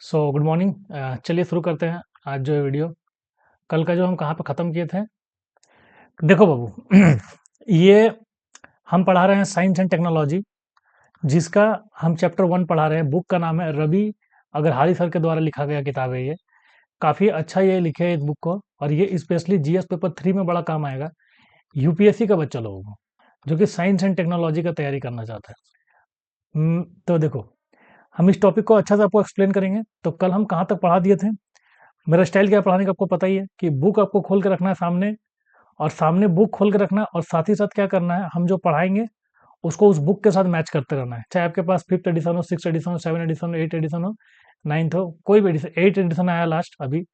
Good morning. चलिए शुरू करते हैं आज जो है वीडियो। कल का जो हम कहाँ पे ख़त्म किए थे। देखो बाबू ये हम पढ़ा रहे हैं साइंस एंड टेक्नोलॉजी, जिसका हम चैप्टर 1 पढ़ा रहे हैं। बुक का नाम है रवि अग्रहारी सर के द्वारा लिखा गया किताब है ये। काफ़ी अच्छा ये लिखे है इस बुक को, और ये स्पेशली जीएस पेपर 3 में बड़ा काम आएगा यूपीएससी का बच्चा लोगों को, जो कि साइंस एंड टेक्नोलॉजी का तैयारी करना चाहता है। तो देखो, हम इस टॉपिक को अच्छा से आपको एक्सप्लेन करेंगे। तो कल हम कहाँ तक पढ़ा दिए थे। मेरा स्टाइल क्या है पढ़ाने का आपको पता ही है कि बुक आपको खोल के रखना है सामने, और सामने बुक खोल के रखना है, और साथ ही साथ क्या करना है, हम जो पढ़ाएंगे उसको उस बुक के साथ मैच करते रहना है। चाहे आपके पास 5th एडिशन हो, 6th एडिशन हो, 7th एडिशन हो, 8th एडिशन हो, 9th हो, कोई भी एडिशन, 8th एडिशन आया लास्ट अभी।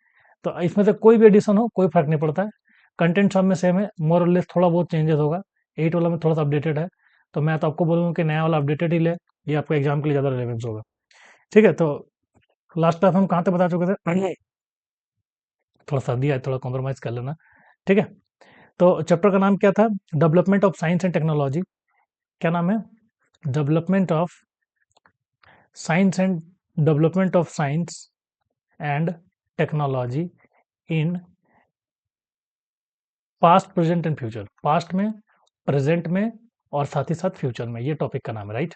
तो इसमें से कोई भी एडिशन हो, कोई फर्क नहीं पड़ता है। कंटेंट सब में सेम है, मोर और लेस थोड़ा बहुत चेंजेस होगा। 8 वाला में थोड़ा सा अपडेटेड है, तो मैं तो आपको बोलूँगा कि नया वाला अपडेटेड ही ले, ये आपको एग्जाम के लिए ज़्यादा रिलेवेंस होगा। ठीक है, तो लास्ट टाइम हम कहाँ तक बता चुके थे। थोड़ा सर्दी है, थोड़ा कॉम्प्रोमाइज़ कर लेना। ठीक है, तो चैप्टर का नाम क्या था? Development of science and technology. क्या नाम है? Development of science and development of science and technology in past, present and future. Past में, प्रेजेंट में, और साथ ही साथ फ्यूचर में, ये टॉपिक का नाम है, राइट।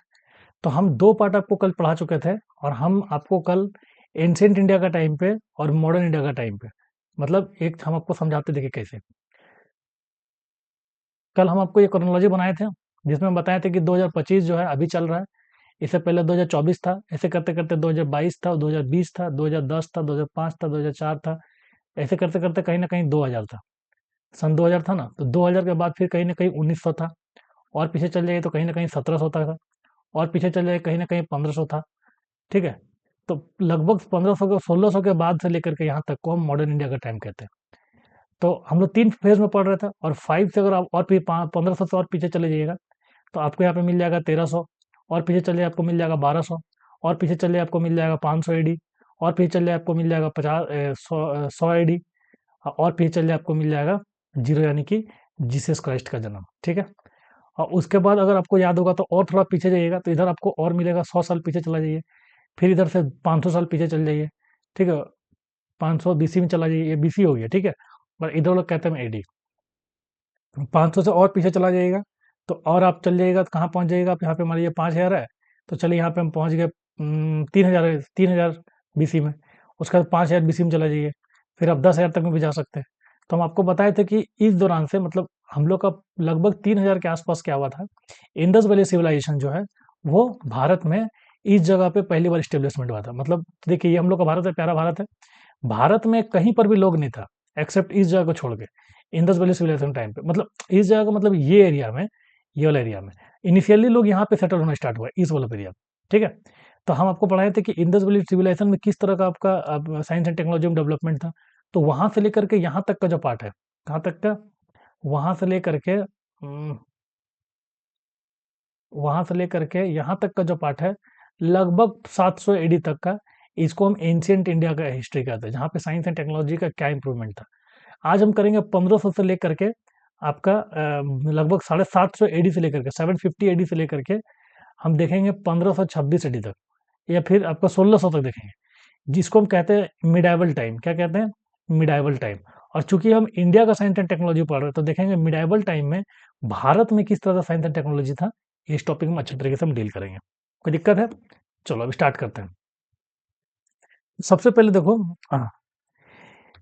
तो हम दो पार्ट आपको कल पढ़ा चुके थे, और हम आपको कल एंशिएंट इंडिया का टाइम पे और मॉडर्न इंडिया का टाइम पे, मतलब एक हम आपको समझाते थे कि कैसे। कल हम आपको ये क्रोनोलॉजी बनाए थे, जिसमें हम बताए थे कि 2025 जो है अभी चल रहा है। इससे पहले 2024 था, ऐसे करते करते 2022 था, 2020 था, 2010 था, 2005 था, 2004 था। ऐसे करते करते कहीं ना कहीं 2000 था। सन 2000 था ना, तो 2000 के बाद फिर कहीं ना कहीं 1900 था, और पीछे चल जाइए तो कहीं ना कहीं 1700 था, और पीछे चल जाइए कहीं ना कहीं 1500 था। ठीक है, तो लगभग 1500 के 1600 के बाद से लेकर के यहाँ तक को हम मॉडर्न इंडिया का टाइम कहते हैं। तो हम लोग 3 फेज में पढ़ रहे थे, और 5 से अगर आप और फिर 1500 से और पीछे चले जाइएगा, तो आपको यहाँ पे मिल जाएगा 1300, और पीछे चलिए आपको मिल जाएगा 1200, और पीछे चलिए आपको मिल जाएगा 500 एडी, और पीछे चलिए आपको मिल जाएगा 100 एडी, और पीछे चलिए आपको मिल जाएगा जीरो, यानी कि जीसस क्राइस्ट का जन्म। ठीक है, और उसके बाद अगर आपको याद होगा तो और थोड़ा पीछे जाइएगा, तो इधर आपको और मिलेगा, 100 साल पीछे चला जाइए, फिर इधर से 500 साल पीछे चल जाइए। ठीक है, 500 बीसी में चला जाइए, ये बीसी हो गया। ठीक है, पर इधर लोग कहते हैं एडी। 500 से और पीछे चला जाइएगा, तो और आप चल जाइएगा तो कहाँ पहुँच जाइएगा आप, यहाँ पे मान लीजिए 5000 है, तो चलिए यहाँ पे हम पहुँच गए 3000, 3000 बीसी में। उसके बाद 5000 बीसी में चला जाइए, फिर आप 10,000 तक में भी जा सकते हैं। तो हम आपको बताए थे कि इस दौरान से, मतलब हम लोग का लगभग 3000 के आसपास क्या हुआ था, इंडस वैली सिविलाइजेशन जो है वो भारत में इस जगह पे पहली बार स्टेब्लिशमेंट हुआ था। मतलब देखिए, ये हम लोग का भारत है, प्यारा भारत है। भारत में कहीं पर भी लोग नहीं था एक्सेप्ट इस जगह को छोड़ के, इंडस वैली सिविलाइजेशन टाइम पे। मतलब इस जगह का मतलब ये एरिया में, ये वाला एरिया में इनिशियली लोग यहाँ पे सेटल होना स्टार्ट हुआ, इस वाला एरिया। ठीक है, तो हम आपको पढ़ाए थे कि इंडस वैली सिविलाइजेशन में किस तरह का आपका साइंस एंड टेक्नोलॉजी में डेवलपमेंट था। तो वहां से लेकर के यहाँ तक का जो पार्ट है, कहाँ तक का, वहां से लेकर के वहां से लेकर के यहाँ तक का जो पार्ट है, लगभग 700 एडी तक का, इसको हम एंशियंट इंडिया का हिस्ट्री कहते हैं, जहाँ पे साइंस एंड टेक्नोलॉजी का क्या इंप्रूवमेंट था। आज हम करेंगे 1500 से लेकर के आपका लगभग 750 एडी से लेकर के 750 एडी से लेकर के हम देखेंगे 1526 एडी तक, या फिर आपका 1600 तक देखेंगे, जिसको हम कहते हैं मिडाइवल टाइम। क्या कहते हैं? Medieval time. और चूंकि हम इंडिया का साइंस एंड टेक्नोलॉजी पढ़ रहे हैं, तो देखेंगे मिडाइवल टाइम में भारत में किस तरह का साइंस एंड टेक्नोलॉजी था। इस टॉपिक में अच्छे तरीके से हम डील करेंगे। कोई दिक्कत है? चलो अब स्टार्ट करते हैं। सबसे पहले देखो,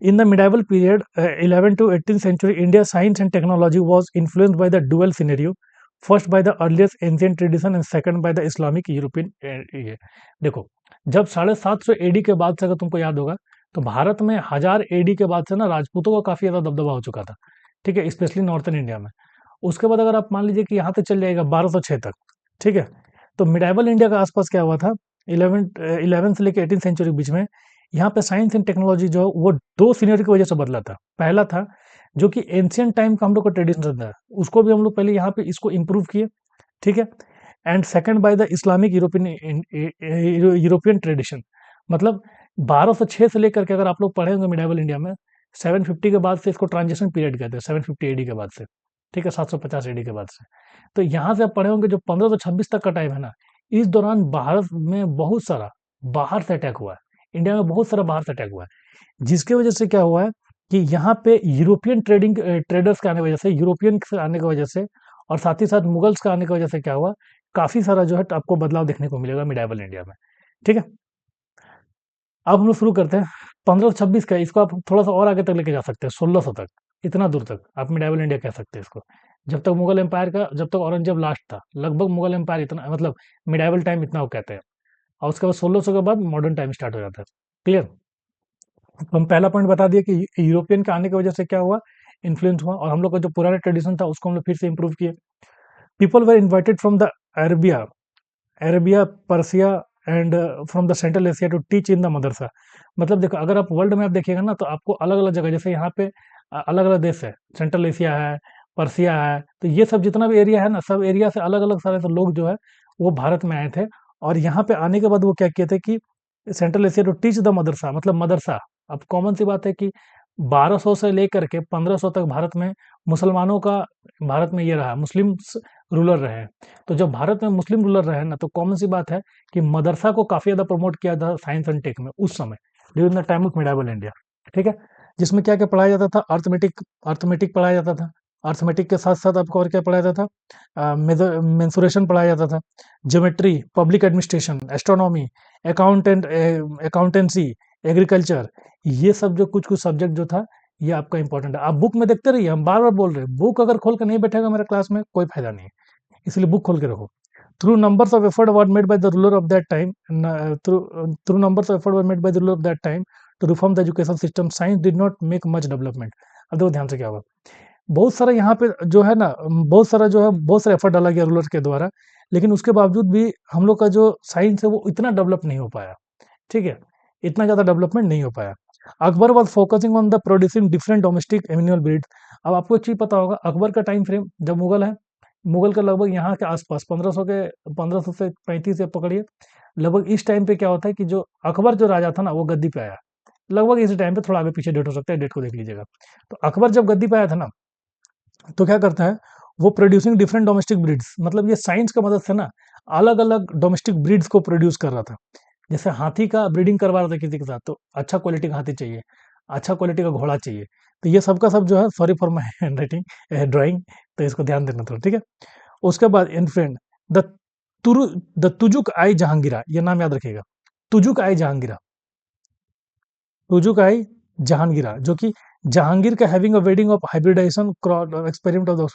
in the medieval period, 11th to 18th century, India's science and technology was influenced by the dual scenario. First by the earliest ancient tradition and second by the Islamic European ये। देखो, जब 750 AD के बाद से, अगर तुमको याद होगा, तो भारत में 1000 एडी के बाद से ना राजपूतों का काफी ज्यादा दबदबा हो चुका था। ठीक है, स्पेशली नॉर्थन इंडिया में। उसके बाद अगर आप मान लीजिए कि यहाँ तक चल जाएगा 1206 तक। ठीक है, तो मिडाइवल इंडिया का आसपास क्या हुआ था, 11 से लेकर 18 सेंचुरी के बीच में, यहाँ पे साइंस एंड टेक्नोलॉजी जो वो दो सीनियर की वजह से बदला था। पहला था जो कि एंशियंट टाइम का हम लोग का ट्रेडिशन था, उसको भी हम लोग पहले यहाँ पे इसको इम्प्रूव किए। ठीक है, and second by the Islamic European tradition. मतलब 1206 से लेकर के, अगर आप लोग पढ़े होंगे मिडाइवल इंडिया में, 750 के बाद से इसको ट्रांजिशन पीरियड कहते हैं, 750 एडी के बाद से। ठीक है, 750 एडी के बाद से। तो यहाँ से आप पढ़े होंगे जो 1526 तक का टाइम है ना, इस दौरान भारत में बहुत सारा बाहर से अटैक हुआ है। इंडिया में बहुत सारा बाहर से अटैक हुआ है, जिसकी वजह से क्या हुआ है कि यहाँ पे यूरोपियन ट्रेडर्स के आने की वजह से, यूरोपियन के आने की वजह से, और साथ ही साथ मुगल्स के आने की वजह से क्या हुआ, काफी सारा जो है आपको बदलाव देखने को मिलेगा मिडाइवल इंडिया में। ठीक है, अब हम लोग शुरू करते हैं 1526 का। इसको आप थोड़ा सा और आगे तक लेके जा सकते हैं, 1600 तक, इतना दूर तक आप मिडाइवल इंडिया कह सकते हैं इसको। जब तक मुगल एम्पायर का, जब तक औरंगजेब लास्ट था, लगभग मुगल एम्पायर इतना, मतलब मिडाइवल टाइम इतना वो कहते हैं। और उसके बाद 1600 के बाद मॉडर्न टाइम स्टार्ट हो जाता है। क्लियर? तो हम पहला पॉइंट बता दिए कि यूरोपियन के आने की वजह से क्या हुआ, इन्फ्लुएंस हुआ, और हम लोग का जो पुराना ट्रेडिशन था उसको हम लोग फिर से इम्प्रूव किए। People were invited from the Arabia, Persia and from the Central Asia to teach in the madrasa. मतलब देखो, अगर आप वर्ल्ड मैप देखिएगा ना, तो आपको अलग अलग जगह, जैसे यहाँ पे अलग अलग देश है, सेंट्रल एशिया है, पर्सिया है, तो ये सब जितना भी एरिया है ना, सब एरिया से अलग अलग सारे से लोग जो है वो भारत में आए थे। और यहाँ पे आने के बाद वो क्या किए थे कि Central Asia to teach the madrasa, मतलब मदरसा। अब कॉमन सी बात है कि 1200 से लेकर के 1500 तक भारत में मुसलमानों का, भारत में ये रहा, मुस्लिम रूलर रहे हैं। तो जब भारत में मुस्लिम रूलर रहे ना, तो कॉमन सी बात है कि मदरसा को काफी ज्यादा प्रमोट किया था साइंस एंड टेक में उस समय, during the time of medieval India. ठीक है, जिसमें क्या क्या पढ़ाया जाता था, अर्थमेटिक, पढ़ाया जाता था। अर्थमेटिक के साथ साथ आपको और क्या पढ़ाया जाता था, मेंसुरेशन पढ़ाया जाता था, geometry, public administration, astronomy, accountancy, agriculture. ये सब जो कुछ कुछ सब्जेक्ट जो था, ये आपका इंपॉर्टेंट है। आप बुक में देखते रहिए, हम बार बार बोल रहे हैं, बुक अगर खोल कर नहीं बैठेगा मेरे क्लास में, कोई फायदा नहीं है, इसलिए बुक खोल के रखो। Through numbers of effort were made by the ruler of that time, through numbers of effort were made by the ruler of that time to reform the education system, science did not make much development. अब देखो ध्यान से क्या हुआ, बहुत सारा यहाँ पे जो है ना, बहुत सारा जो है, बहुत सारा एफर्ट डाला गया रूलर के द्वारा, लेकिन उसके बावजूद भी हम लोग का जो साइंस है वो इतना डेवलप नहीं हो पाया। ठीक है, इतना ज़्यादा डेवलपमेंट नहीं हो पाया। Akbar was focusing on the producing different domestic animal breeds. अब आपको एक चीज़ पता होगा, अकबर का टाइम फ्रेम जब मुगल है, मुगल का लगभग यहाँ के आसपास 1500 के, 1500 से 35 से पकड़िए, लगभग इस टाइम पे क्या होता है कि जो अकबर जो राजा था ना, वो गद्दी पे आया, लगभग इसी टाइम पे, थोड़ा आगे पीछे डेट हो सकता है, डेट को देख लीजिएगा। तो अकबर जब गद्दी पे आया था ना, तो क्या करता है, वो प्रोड्यूसिंग डिफरेंट डोमेस्टिक ब्रीड्स, मतलब ये साइंस का मदद से ना अलग अलग डोमेस्टिक ब्रीड्स को प्रोड्यूस कर रहा था। जैसे हाथी का ब्रीडिंग करवा रहा था किसी के साथ, तो अच्छा क्वालिटी का हाथी चाहिए, अच्छा क्वालिटी का घोड़ा चाहिए। तो ये सबका सब जो है, sorry for my hand writing, drawing, तो इसको ध्यान देना थोड़ा, ठीक है। उसके बाद इन friend, the Turu the Tuzuk आई जहांगीरा, ये नाम याद रखिएगा, तुजुक आई जहांगीरा, तुजुक आई जहांगीरा, जो कि जहांगीर का having a wedding of hybridization experiment of the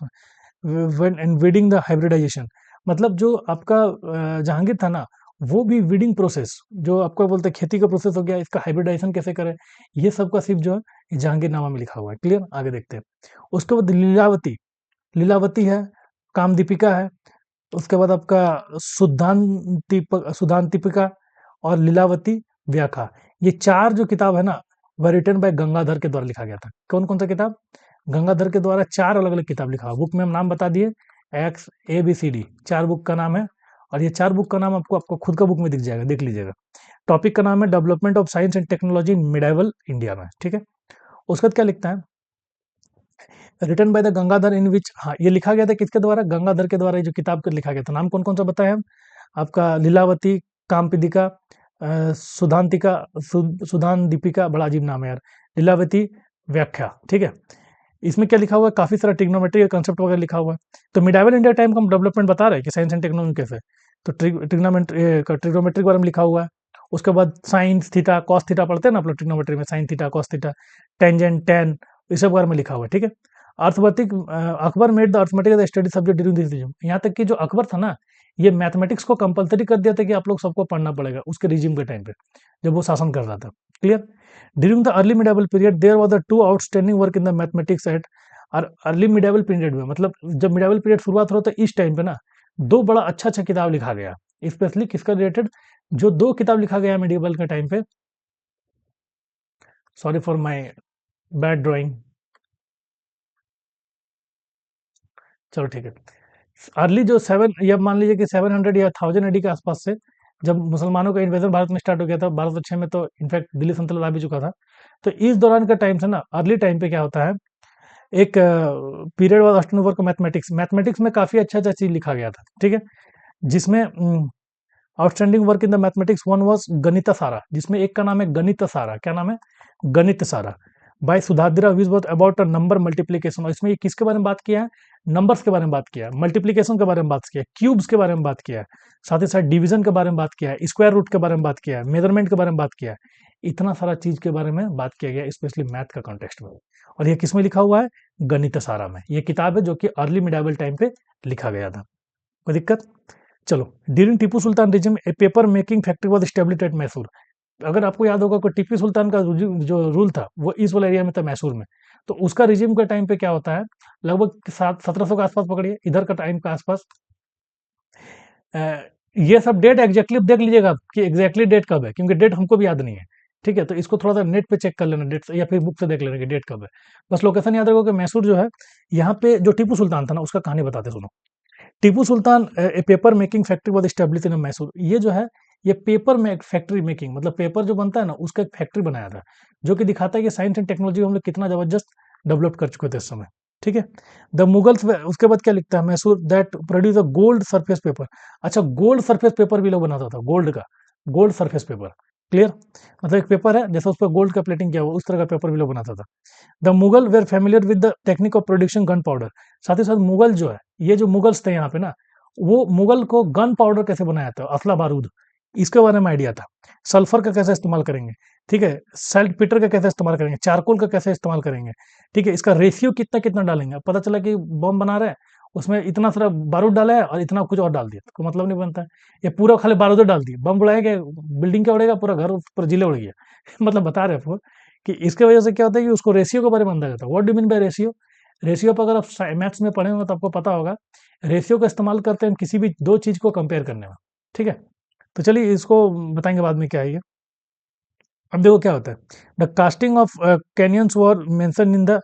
when invading the hybridization. मतलब जो आपका जहांगीर था ना, वो भी वीडिंग प्रोसेस, जो आपको बोलते हैं खेती का प्रोसेस हो गया, इसका हाइब्रिडाइजेशन कैसे करें, ये सब का सिर्फ जो है ये जहांगीरनामा में लिखा हुआ है। क्लियर? आगे देखते हैं। उसके बाद लीलावती, लीलावती है, कामदीपिका है, उसके बाद आपका सुधांतिपिका और लीलावती व्याख्या, ये चार जो किताब है ना, वह रिटन बाय गंगाधर के द्वारा लिखा गया था। कौन कौन सा किताब? गंगाधर के द्वारा चार अलग अलग किताब लिखा हुआ। बुक में हम नाम बता दिए, X A B C D, चार बुक का नाम है। और ये चार बुक का नाम आपको आपको खुद का बुक में दिख जाएगा, देख लीजिएगा। टॉपिक का नाम है development of science and technology in medieval India में। ठीक है, उसके बाद क्या लिखता है, रिटन बाय द गंगाधर, इन विच, हाँ ये लिखा गया था किसके द्वारा, गंगाधर के द्वारा। ये जो किताब का लिखा गया था, नाम कौन कौन सा बताए हम आपका, लीलावती, कामपिदिका, सुधांतिका, सुधान दीपिका, बड़ा अजीब नाम है यार, लीलावती व्याख्या। ठीक है, इसमें क्या लिखा हुआ है, काफी सारा ट्रिग्नोमेट्री का कंसेप्ट वगैरह लिखा हुआ है। तो मिडाइवल इंडिया टाइम का हम डेवलपमेंट बता रहे हैं कि साइंस एंड टेक्नोलॉजी कैसे, तो ट्रिग्नोमेट्री के बारे में लिखा हुआ है। उसके बाद साइंस थीटा कॉस थीटा पढ़ते हैं ना आप लोग ट्रिग्नोमेट्री में, sine theta cos theta, tangent ten, इस सब के बारे में लिखा हुआ है। ठीक है, arithmetic, Akbar made the arithmetic study subject during this regime. यहाँ तक कि जो अकबर था ना, ये मैथमेटिक्स को कंपलसरी कर दिया था कि आप लोग सबको पढ़ना पड़ेगा, उसके रिजिम के टाइम पे, जब वो शासन कर रहा था। Clear? During the early medieval period there was the two outstanding work in the mathematics at, और अर्ली मिडाइवल पीरियड में, मतलब जब मिडाइवल पीरियड शुरुआत हो, तो इस टाइम पे ना दो बड़ा अच्छा अच्छा किताब लिखा गया, स्पेशली किसका रिलेटेड, जो दो किताब लिखा गया मिडिवल के टाइम पे, sorry for my bad drawing, चलो ठीक है। अर्ली जो सेवन, या मान लीजिए कि 700 या 1000 एडी के आसपास से, जब मुसलमानों का इन्वेजन भारत में स्टार्ट हो गया था, 1206 में तो इनफैक्ट दिल्ली सल्तनत आ भी चुका था। तो इस दौरान का टाइम से ना, अर्ली टाइम पे क्या होता है, एक period was of mathematics, mathematics में काफी अच्छा अच्छा चीज लिखा गया था। ठीक है, जिसमें outstanding work in the mathematics one was गणित सारा, जिसमें एक का नाम है गणित सारा। क्या नाम है? गणित सारा। बाय सुधाद्रा which was about a number multiplication, और इसमें ये किसके बारे में बात किया है? नंबर्स के बारे में बात किया है, मल्टीप्लीकेशन के बारे में बात किया है, क्यूब्स के बारे में बात किया है, साथ ही साथ डिवीजन के बारे में बात किया है, स्क्वायर रूट के बारे में बात किया है, मेजरमेंट के बारे में बात किया है। इतना सारा चीज के बारे में बात किया गया, स्पेशली मैथ का कॉन्टेक्स्ट में। और ये किसमें लिखा हुआ है? गणित सारा में। ये किताब है जो कि अर्ली मिडाइवल टाइम पे लिखा गया था। कोई दिक्कत? चलो, during Tipu Sultan regime a paper making factory was established at Mysore. अगर आपको याद होगा कि टीपू सुल्तान का जो रूल था वो इस वाले एरिया में था, मैसूर में। तो उसका रिजिम के टाइम पे क्या होता है, लगभग 1700 के आसपास पकड़िए, इधर का टाइम के आसपास। अ, ये सब डेट एग्जैक्टली देख लीजिएगा कि एग्जैक्टली डेट कब है, क्योंकि डेट हमको भी याद नहीं है। ठीक है, तो इसको थोड़ा सा नेट पे चेक कर लेना डेट, या फिर बुक से देख लेना कि डेट कब है। बस लोकेशन याद रखो कि मैसूर जो है, यहाँ पे जो टीपू सुल्तान था ना, उसका कहानी बताते सुनो। Tipu Sultan a paper making factory was established in Mysore. ये जो है, ये पेपर में फैक्ट्री मेकिंग मतलब पेपर जो बनता है ना, उसका एक फैक्ट्री बनाया था, जो कि दिखाता है कि साइंस एंड टेक्नोलॉजी हम लोग कितना जबरदस्त डेवलप कर चुके थे इस समय। ठीक है। द मुगल्स, उसके बाद क्या लिखता है, Mysore that produce a gold surface paper. अच्छा, गोल्ड सरफेस पेपर भी लोग बनाता था, गोल्ड का, गोल्ड सरफेस पेपर। क्लियर? मतलब एक पेपर है, जैसे उस पर गोल्ड का प्लेटिंग किया हुआ, उस तरह का पेपर भी लोग बनाता था। The Mughal were familiar with the technique of production gunpowder. साथ ही साथ मुगल जो है, ये जो मुगल्स थे यहाँ पे ना, वो मुगल को गन पाउडर कैसे बनाया था, असला बारूद, इसके बारे में आइडिया था। सल्फर का कैसे इस्तेमाल करेंगे, ठीक है, सेल्ट पीटर का कैसे इस्तेमाल करेंगे, चारकोल का कैसे इस्तेमाल करेंगे, ठीक है, इसका रेशियो कितना कितना डालेंगे। पता चला कि बम बना रहे हैं, उसमें इतना सारा बारूद डाला है और इतना कुछ और डाल दिया, तो मतलब नहीं बनता है। ये पूरा खाली बारूद डाल दिया, बम उड़ाएगा, बिल्डिंग क्या उड़ेगा, पूरा घर पूरा जिले उड़ गया। मतलब बता रहे हैं आपको कि इसके वजह से क्या होता है कि उसको रेशियो के बारे में अंदाजा था। What do mean by ratio? Ratio पर अगर आप मैथ्स में पढ़े होंगे तो आपको पता होगा, रेशियो का इस्तेमाल करते हैं हम किसी भी दो चीज को कंपेयर करने में। ठीक है, तो चलिए इसको बताएंगे बाद में क्या है ये। अब देखो क्या होता है, the casting of cannons were mention in the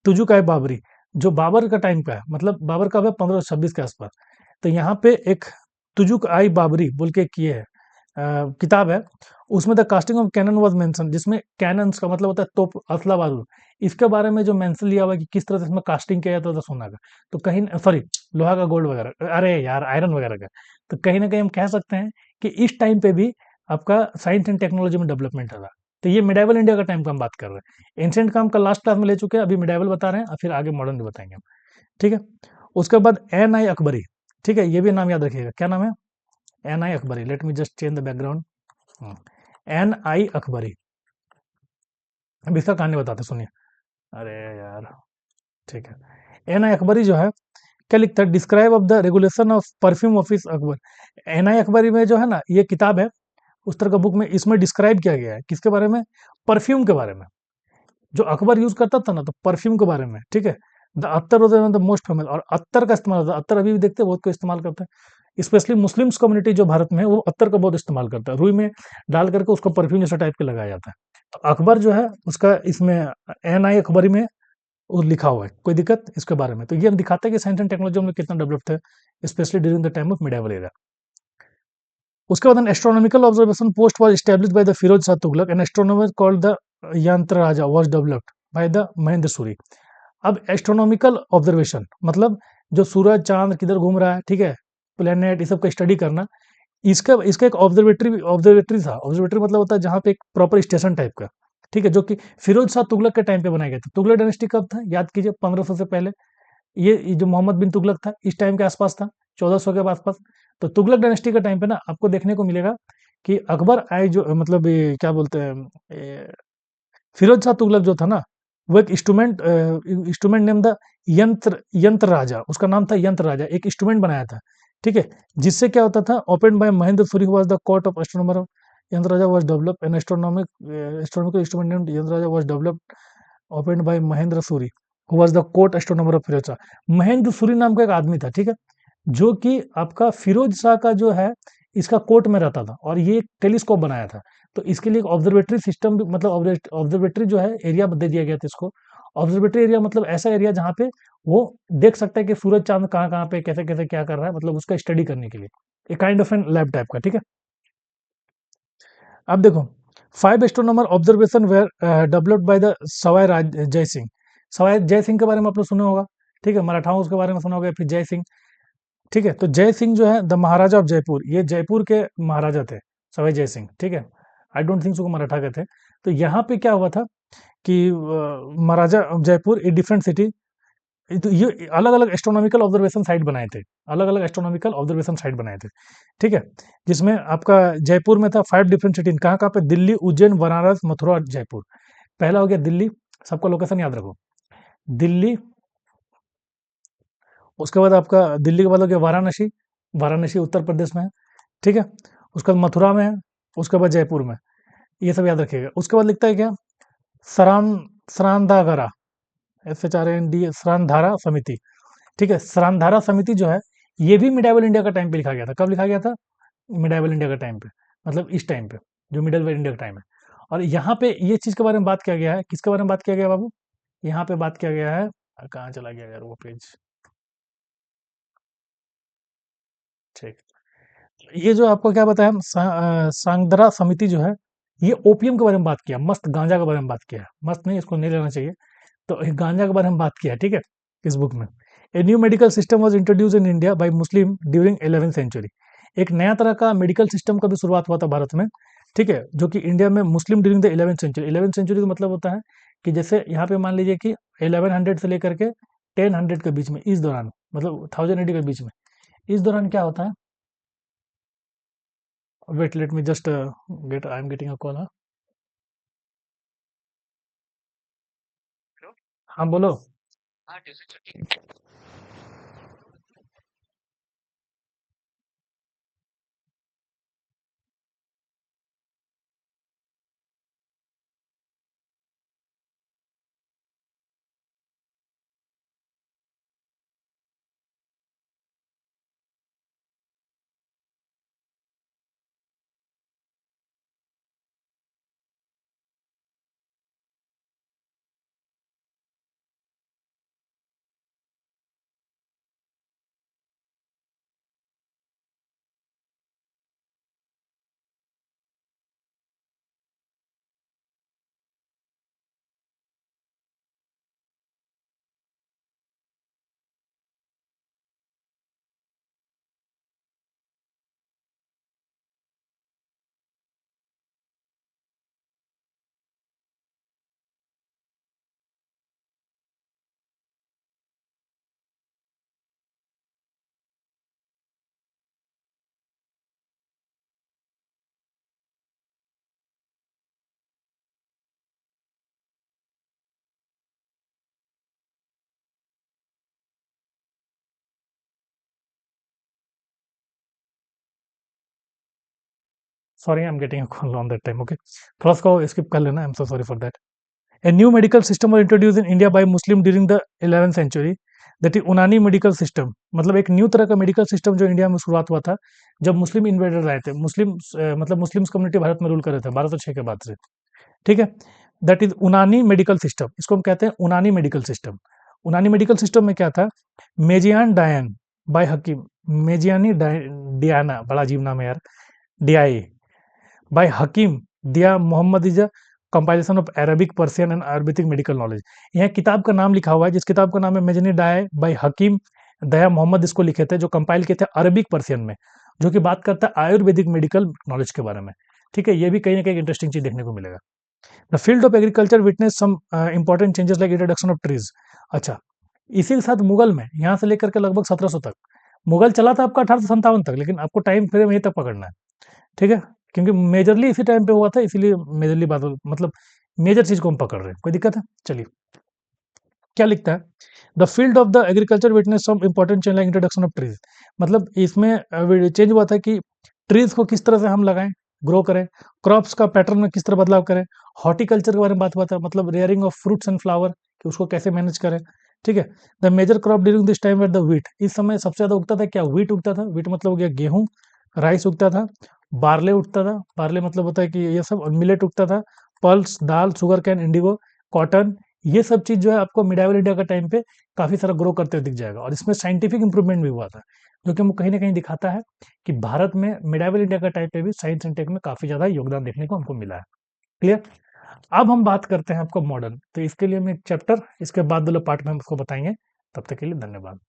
Tuzuk e Babri, जो बाबर का टाइम का है, मतलब बाबर का है 1526 के आसपास। तो यहाँ पे एक तुजुक-आई बाबरी बोल के एक ये है, किताब है, उसमें the casting of cannon was mention, जिसमें कैनन्स का मतलब होता है तोप, असला बारूद, इसके बारे में जो मेंशन लिया हुआ है कि किस तरह से इसमें कास्टिंग किया जाता था सोना का। तो कहीं, सॉरी, लोहा का, गोल्ड वगैरह, अरे यार आयरन वगैरह का। तो कहीं ना कहीं हम कह सकते हैं कि इस टाइम पे भी आपका साइंस एंड टेक्नोलॉजी में डेवलपमेंट रहा। तो ये मिडाइवल इंडिया का टाइम का हम बात कर रहे हैं। एंशिएंट का हम कल लास्ट क्लास में ले चुके हैं, अभी मिडाइवल बता रहे हैं और फिर आगे मॉडर्न भी बताएंगे हम। ठीक है। उसके बाद एन आई अकबरी। ठीक है, ये भी नाम याद रखिएगा, क्या नाम है? Ain i Akbari. Let me just change the background. Ain i Akbari, अब इसका कहानी बताते सुनिए। अरे यार, ठीक है। एन आई अकबरी जो है, क्या लिखता है, describe of the regulation of perfume office Akbar. Ain i Akbari में जो है ना, ये किताब है उस तरह का बुक में, इसमें डिस्क्राइब किया गया है किसके बारे में? परफ्यूम के बारे में। जो अकबर यूज करता था ना, तो परफ्यूम के बारे में। ठीक है। The Attar was the most famous, और अत्तर का इस्तेमाल होता है, अत्तर अभी भी देखते हैं बहुत को इस्तेमाल करते हैं, स्पेशली मुस्लिम्स कम्युनिटी जो भारत में है, वो अत्तर का बहुत इस्तेमाल करता है, रुई में डाल करके उसको परफ्यूम जैसा टाइप के लगाया जाता है। तो अकबर जो है उसका इसमें एन आई अकबरी में वो लिखा हुआ है, कोई दिक्कत इसके बारे में। तो ये हम दिखाते हैं कि साइंस एंड टेक्नोलॉजी में कितना डेवलप थे, specially during the time of medieval era. उसके बाद an astronomical observation post was established by the Firoz Shah Tughlaq, an astronomer called the Yantra Raja was developed by the Mahendra Suri. अब एस्ट्रोनॉमिकल ऑब्जर्वेशन मतलब जो सूरज चांद किधर घूम रहा है, ठीक है, प्लेनेट, ये सब का स्टडी करना, इसका इसका एक ऑब्जर्वेटरी था। ऑब्जर्वेटरी मतलब होता है जहाँ पे एक प्रॉपर स्टेशन टाइप का। ठीक है, जो कि फिरोज शाह तुगलक के टाइम पे बनाया गया था। तुगलक डायनेस्टी कब था, याद कीजिए, 1500 से पहले। ये जो मोहम्मद बिन तुगलक था, इस टाइम के आसपास था, 1400 के आसपास। तो तुगलक डायनेस्टी के टाइम पे ना आपको देखने को मिलेगा कि अकबर आए जो, मतलब ये क्या बोलते हैं, फिरोज शाह तुगलक जो था ना, वो एक इंस्ट्रूमेंट नेम द यंत्र राजा, उसका नाम था यंत्र राजा, एक इंस्ट्रूमेंट बनाया था। ठीक है, जिससे क्या होता था, open by Mahendra Suri was the court of astronomer, Yantra Raja was develop an astronomical instrument named Yantra Raja was developed open by Mahendra Suri who was the court astronomer of Firoz Shah. Mahendra Suri नाम का एक आदमी था, ठीक है, जो कि आपका फिरोज शाह का जो है, इसका कोर्ट में रहता था, और ये एक टेलीस्कोप बनाया था। तो इसके लिए एक ऑब्जर्वेटरी सिस्टम भी, मतलब ऑब्जर्वेटरी जो है एरिया दे दिया गया था इसको। ऑब्जर्वेटरी एरिया मतलब ऐसा एरिया जहाँ पे वो देख सकता है कि सूरज चांद कहाँ कहाँ पे कैसे कैसे क्या कर रहा है, मतलब उसका स्टडी करने के लिए, एक kind of an lab type का। ठीक है। अब देखो, 5 astronomer observation were developed by the Sawai Jai Singh. Sawai Jai Singh के बारे में आप लोग सुने होगा, ठीक है, मराठाओं उसके बारे में सुना होगा, फिर जय सिंह। ठीक है। तो जय सिंह जो है द महाराजा ऑफ जयपुर, ये जयपुर के महाराजा थे, सवाई जय सिंह। ठीक है, I don't think so Maratha के थे। तो यहाँ पे क्या हुआ था कि Maharaja of Jaipur a different city, तो ये अलग अलग एस्ट्रोनॉमिकल ऑब्जर्वेशन साइट बनाए थे, अलग अलग एस्ट्रोनॉमिकल ऑब्जर्वेशन साइट बनाए थे। ठीक है, जिसमें आपका जयपुर में था 5 डिफरेंट सिटी, कहाँ कहाँ पे, दिल्ली, उज्जैन, बनारस, मथुरा और जयपुर। पहला हो गया दिल्ली, सबका लोकेशन याद रखो, दिल्ली। उसके बाद आपका दिल्ली के बाद हो गया वाराणसी, वाराणसी उत्तर प्रदेश में है। ठीक है, उसके बाद मथुरा में है, उसके बाद जयपुर में, ये सब याद रखिएगा। उसके बाद लिखता है क्या, सरान सरांधागरा, SHRAND, सरांधारा समिति। ठीक है, सरांधारा समिति जो है, ये भी मिडाइवल इंडिया का टाइम पे लिखा गया था। कब लिखा गया था? मिडाइवल इंडिया का टाइम पे, मतलब इस टाइम पे, जो मिडल इंडिया का टाइम है। और यहाँ पे ये चीज के बारे में बात किया गया है, किसके बारे में बात किया गया है बाबू? यहाँ पे बात किया गया है, कहाँ चला गया यार वो पेज? ठीक, ये जो आपको क्या बताया, सांगदरा समिति जो है, ये ओपियम के बारे में बात किया, मस्त गांजा के बारे में बात किया। मस्त नहीं, इसको नहीं लेना चाहिए। तो ये गांजा के बारे में बात किया, ठीक है, इस बुक में। A new medical system was introduce in India by Muslim during 11th century. एक नया तरह का मेडिकल सिस्टम का भी शुरुआत हुआ था भारत में, ठीक है, जो कि इंडिया में Muslim during the 11th century. 11th century का मतलब होता है कि जैसे यहाँ पे मान लीजिए कि 1100 से लेकर के 1000 के बीच में, इस दौरान, मतलब 1000 AD के बीच में, इस दौरान क्या होता है, wait let me just get, I am getting a call. हाँ बोलो। Sorry, I am getting a call on that time, okay. थोड़ा सा स्किप कर लेना, I am so sorry for that. A new medical system was introduced in India by Muslim during the 11th century, that is Unani medical system. मतलब एक new तरह का medical system जो India में शुरुआत हुआ था जब मुस्लिम इन्वेडर आए थे, मुस्लिम मतलब मुस्लिम्स कम्युनिटी भारत में रूल कर रहे थे 1206 के बाद से। ठीक है, that is Unani medical system, इसको हम कहते हैं उनानी मेडिकल सिस्टम। उनानी मेडिकल सिस्टम में क्या था, मेजियान डायन बाय हकीम, मेजियानी डियाना, बड़ा अजीब नाम है यार, डियाई, by Hakim Diya Mohammad is compilation of Arabic, Persian and Ayurvedic medical knowledge. यह किताब का नाम लिखा हुआ है, जिस किताब का नाम है मेजनी डाय बाय हकीम दया मोहम्मद, इसको लिखे थे, जो कंपाइल किए थे अरबिक पर्सियन में, जो कि बात करता है आयुर्वेदिक मेडिकल नॉलेज के बारे में। ठीक है, ये भी कहीं ना कहीं इंटरेस्टिंग चीज देखने को मिलेगा। The field of agriculture witness some important changes like introduction of trees. अच्छा, इसी के साथ मुगल में, यहाँ से लेकर के लगभग 1700 तक, मुगल चला था आपका 1857 तक, लेकिन आपको टाइम फ्रेम यहीं तक पकड़ना है। ठीक है, क्योंकि मेजरली इसी टाइम पे हुआ था, इसीलिए मेजरली बात मतलब मेजर चीज को हम पकड़ रहे हैं। कोई दिक्कत है? चलिए, क्या लिखता है, the field of the agriculture witness some important change like introduction of trees. मतलब इसमें चेंज हुआ था कि ट्रीज को किस तरह से हम लगाएं, ग्रो करें, क्रॉप्स का पैटर्न में किस तरह बदलाव करें, हॉर्टिकल्चर के बारे में बात हुआ था, मतलब rearing of fruits and flower, कि उसको कैसे मैनेज करें। ठीक है, the major crop during this time the wheat. इस समय सबसे ज्यादा उगता था क्या, व्हीट उगता था। व्हीट मतलब हो गया गेहूं, राइस उगता था, बार्ले उगता था, बार्ले मतलब होता है कि ये सब, और मिलेट उगता था, पल्स, दाल, शुगर कैन, इंडिगो, कॉटन, ये सब चीज जो है आपको मिडाइवल इंडिया का टाइम पे काफी सारा ग्रो करते हुए दिख जाएगा। और इसमें साइंटिफिक इंप्रूवमेंट भी हुआ था, जो कि हमको कहीं ना कहीं दिखाता है कि भारत में मिडाइवल इंडिया का टाइम पे भी साइंस एंड टेक में काफी ज्यादा योगदान देखने को हमको मिला है। क्लियर? अब हम बात करते हैं आपको मॉडर्न, तो इसके लिए हम एक चैप्टर, इसके बाद वाले पार्ट में हम उसको बताएंगे। तब तक के लिए धन्यवाद।